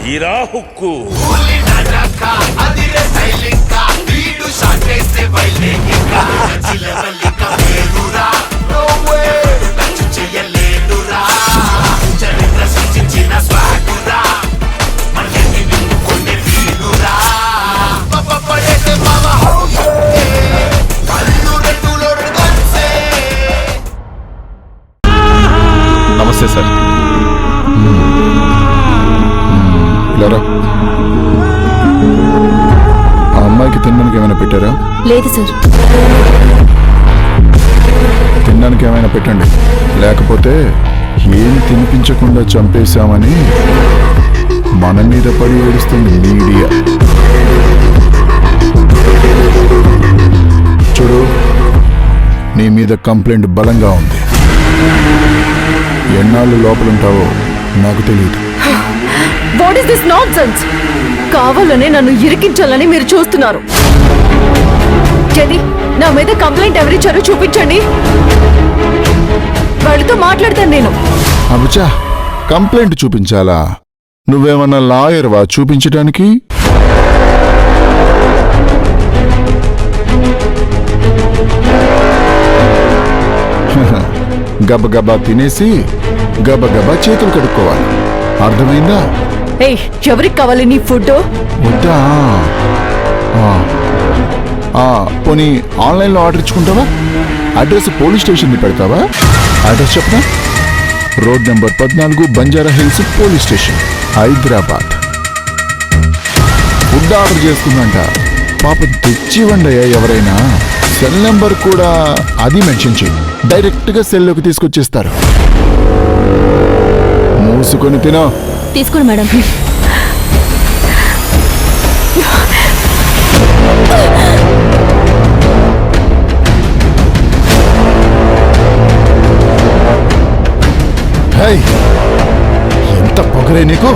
తీరా హుక్కు నమస్తే సార్. లేరా, ఆ అమ్మాయికి తినడానికి ఏమైనా పెట్టారా? లేదు సార్. తినడానికి ఏమైనా పెట్టండి, లేకపోతే ఏం తినిపించకుండా చంపేశామని మన మీద పడి ఏడుస్తుంది మీడియా. చూడు, నీ మీద కంప్లైంట్ బలంగా ఉంది. ఎన్నాళ్ళు లోపలుంటావో నాకు తెలియదు. What is this nonsense? కావాలనే నన్ను ఇరికించాలని మీరు చూస్తున్నారు. నా మీద కంప్లైంట్ ఎవరిచ్చారో చూపించండి, వాళ్ళతో మాట్లాడతాను నేను. అబుచా, కంప్లైంట్ చూపించాలా? నువ్వేమన్నా లాయర్వా చూపించడానికి? గబగబా తినేసి గబగబా చేతులు కడుక్కోవాలి, అర్థమైందా? ఏయ్, ఎవరికి కావాలి నీ ఫుడ్? వద్దా? పోనీ ఆన్లైన్లో ఆర్డర్ ఇచ్చుకుంటావా? అడ్రస్ పోలీస్ స్టేషన్ది పెడతావా? అడ్రస్ చెప్పనా? Road number 14, Banjara Hills police station, Hyderabad. Food order చేసుకుందంట. పాపం తెచ్చివ్వండి అయ్యా ఎవరైనా. సెల్ నెంబర్ కూడా అది మెన్షన్ చేయి, డైరెక్ట్గా సెల్లోకి తీసుకొచ్చేస్తారు. మూసుకొని తినో. తీసుకోండి మేడం. ఎంత పొగరే నీకు!